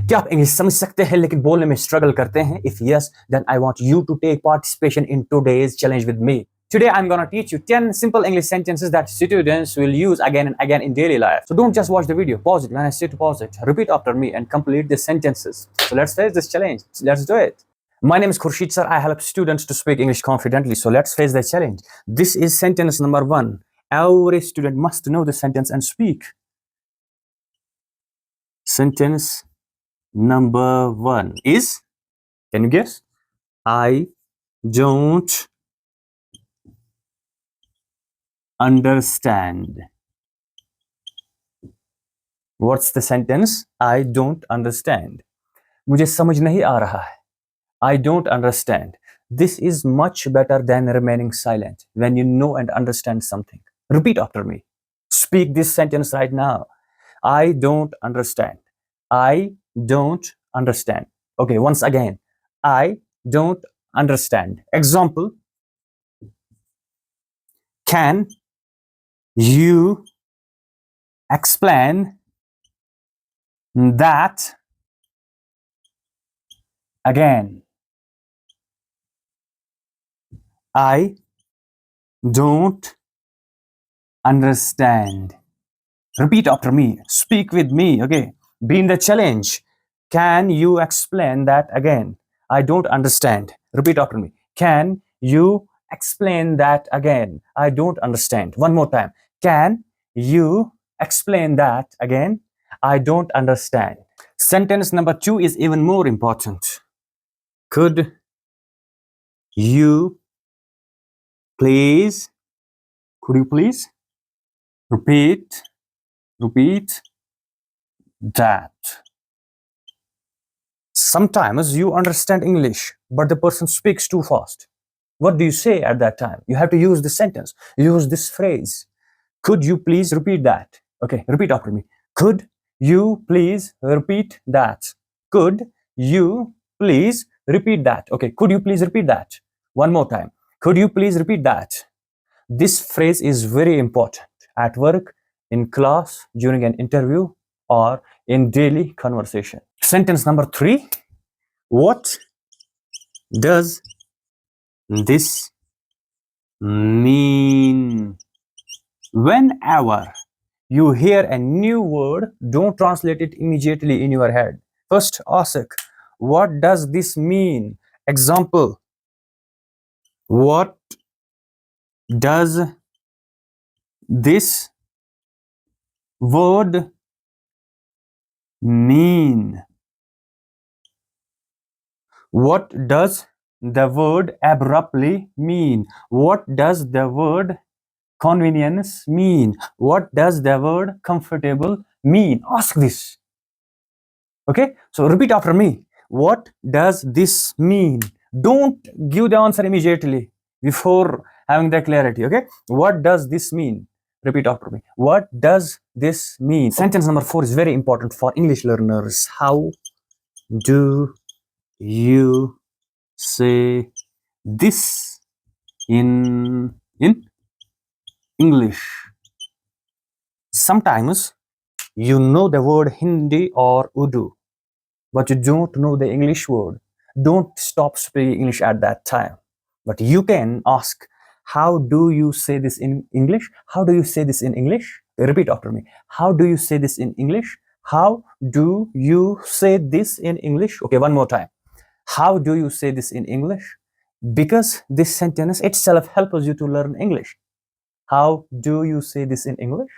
क्या आप इंग्लिश समझ सकते हैं लेकिन बोलने में स्ट्रगल करते हैं? If yes, then I want you to take participation in today's challenge with me. Today I'm gonna teach you 10 simple English sentences that students will use again and again in daily life. So don't just watch the video, pause it when I say to pause it. Repeat after me and complete the sentences. So let's face this challenge. Let's do it. My name is Khurshid sir. I help students to speak English confidently. So let's face the challenge. This is sentence number 1. Every student must know the sentence and speak. Sentence number 1 is, can you guess? I don't understand. What's the sentence? I don't understand. मुझे समझ नहीं आ रहा है. I don't understand. This is much better than remaining silent when you know and understand something. Repeat after me. Speak this sentence right now. I don't understand. I don't understand. Okay, once again. I don't understand. Example. Can you explain that again? I don't understand. Repeat after me. Speak with me. Okay. Be in the challenge. Can you explain that again? I don't understand. Repeat after me. Can you explain that again? I don't understand. One more time. Can you explain that again? I don't understand. Sentence number 2 is even more important. Could you please repeat that? Sometimes you understand English, but the person speaks too fast. What do you say at that time? You have to use this sentence, use this phrase. Could you please repeat that? Okay, repeat after me. Could you please repeat that? Could you please repeat that? Okay, could you please repeat that? One more time. Could you please repeat that? This phrase is very important at work, in class, during an interview, or in daily conversation. Sentence number 3. What does this mean? Whenever you hear a new word, don't translate it immediately in your head. First ask, what does this mean? Example, what does this word mean? What does the word abruptly mean? What does the word convenience mean? What does the word comfortable mean? Ask this. Okay, so repeat after me. What does this mean? Don't give the answer immediately before having the clarity. Okay, what does this mean? Repeat after me. What does this mean? Sentence number 4 is very important for English learners. How do you say this in English? Sometimes you know the word Hindi or Urdu, but you don't know the English word. Don't stop speaking English at that time. But you can ask, how do you say this in English? How do you say this in English? Repeat after me. How do you say this in English? How do you say this in English? Okay, one more time. How do you say this in English? Because this sentence itself helps you to learn English. How do you say this in English?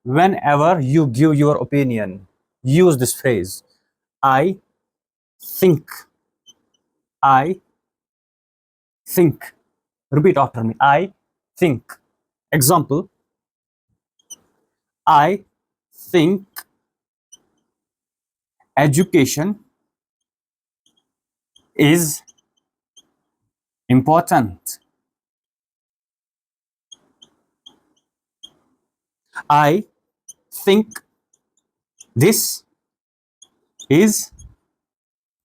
Whenever you give your opinion, use this phrase. I think. I think. Repeat after me. I think. Example. I think education is important. I think this is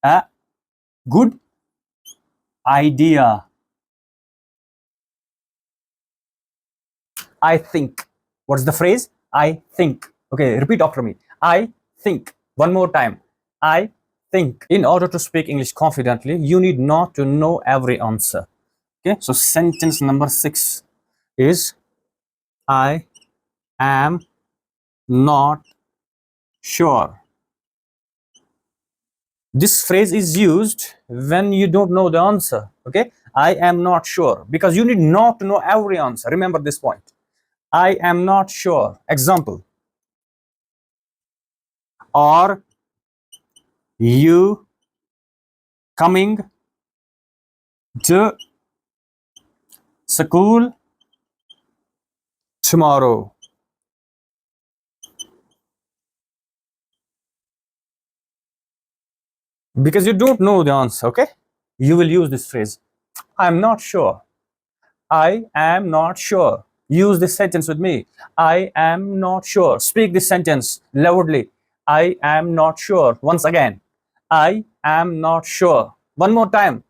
a good idea. I think. What's the phrase? I think. Okay, repeat after me. I think. One more time. I think. In order to speak English confidently, you need not to know every answer. Okay, so sentence number 6 is I am not sure. This phrase is used when you don't know the answer. Okay, I am not sure, because you need not to know every answer. Remember this point. I am not sure. Example: are you coming to school tomorrow? Because you don't know the answer, okay? You will use this phrase. I'm not sure. I am not sure. Use this sentence with me. I am not sure. Speak this sentence loudly. I am not sure. Once again. I am not sure. One more time.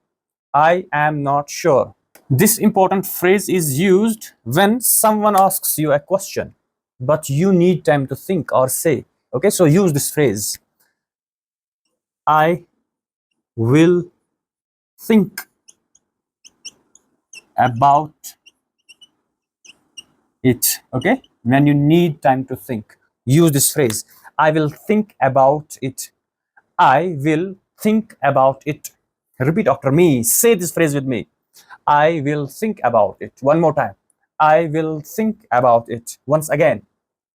I am not sure. This important phrase is used when someone asks you a question, but you need time to think or say. Okay, so use this phrase. I will think about it. Okay, when you need time to think, use this phrase. I will think about it. I will think about it. Repeat after me. Say this phrase with me. I will think about it. One more time. I will think about it. Once again.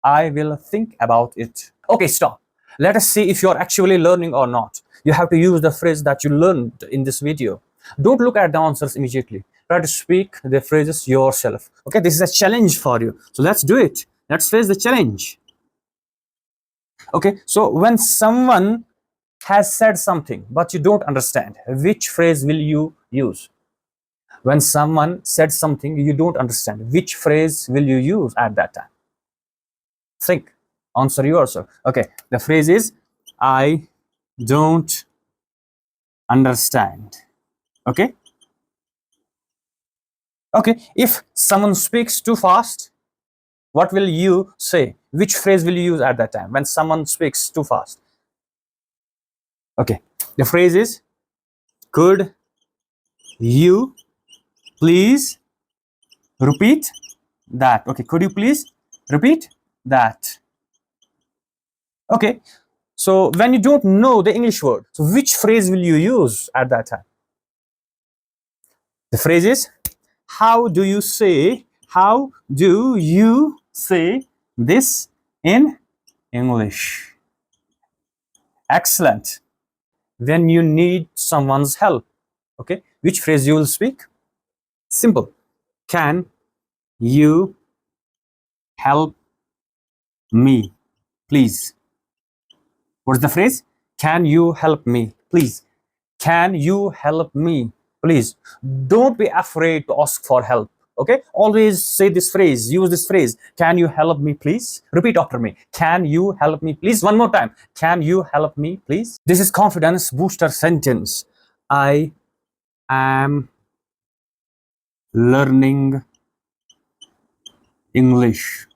I will think about it. Okay, stop. Let us see if you're actually learning or not. You have to use the phrase that you learned in this video. Don't look at the answers immediately. Try to speak the phrases yourself. Okay, this is a challenge for you. So let's do it. Let's face the challenge. Okay, so when someone has said something but you don't understand, which phrase will you use? When someone said something you don't understand, which phrase will you use at that time? Think. Answer yourself. Okay, the phrase is I don't understand. Okay. Okay, if someone speaks too fast, what will you say? Which phrase will you use at that time when someone speaks too fast? Okay, the phrase is could you please repeat that? Okay, could you please repeat that? Okay, so when you don't know the English word, so which phrase will you use at that time? The phrase is how do you say this in English? Excellent. When you need someone's help, okay, which phrase you will speak? Simple. Can you help me, please? What's the phrase? Can you help me, please? Can you help me, please? Don't be afraid to ask for help. Okay, always say this phrase, use this phrase. Can you help me, please? Repeat after me. Can you help me, please? One more time. Can you help me, please? This is confidence booster sentence. I am learning English.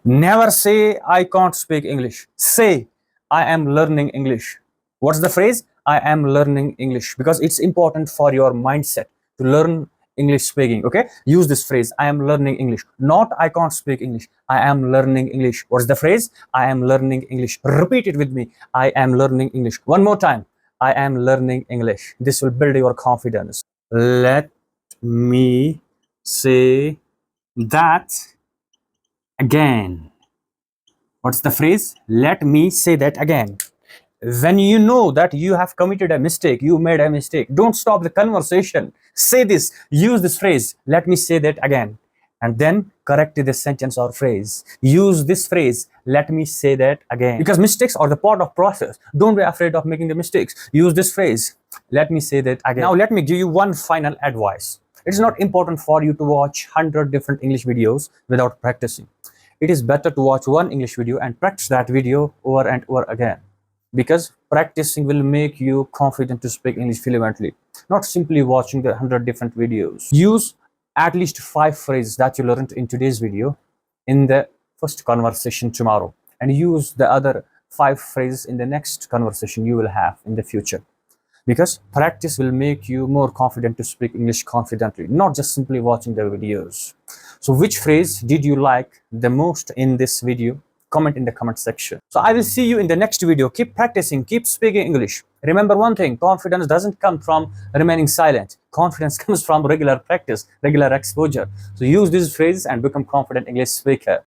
Never say I can't speak English. Say I am learning English. What's the phrase? I am learning English, because it's important for your mindset to learn English speaking. Okay, use this phrase. I am learning English. Not I can't speak English. I am learning English. What's the phrase? I am learning English. Repeat it with me. I am learning English. One more time. I am learning English. This will build your confidence. Let me say that again. What's the phrase? Let me say that again. When you know that you have committed a mistake, you made a mistake, don't stop the conversation. Say this, use this phrase, let me say that again. And then correct the sentence or phrase. Use this phrase, let me say that again. Because mistakes are the part of process. Don't be afraid of making the mistakes. Use this phrase, let me say that again. Now let me give you one final advice. It's not important for you to watch 100 different English videos without practicing. It is better to watch one English video and practice that video over and over again, because practicing will make you confident to speak English fluently, not simply watching the 100 different videos. Use at least 5 phrases that you learned in today's video in the first conversation tomorrow, and use the other 5 phrases in the next conversation you will have in the future, because practice will make you more confident to speak English confidently, not just simply watching the videos. So which phrase did you like the most in this video? Comment in the comment section. So I will see you in the next video. Keep practicing, keep speaking English. Remember one thing, confidence doesn't come from remaining silent. Confidence comes from regular practice, regular exposure. So use these phrases and become confident English speaker.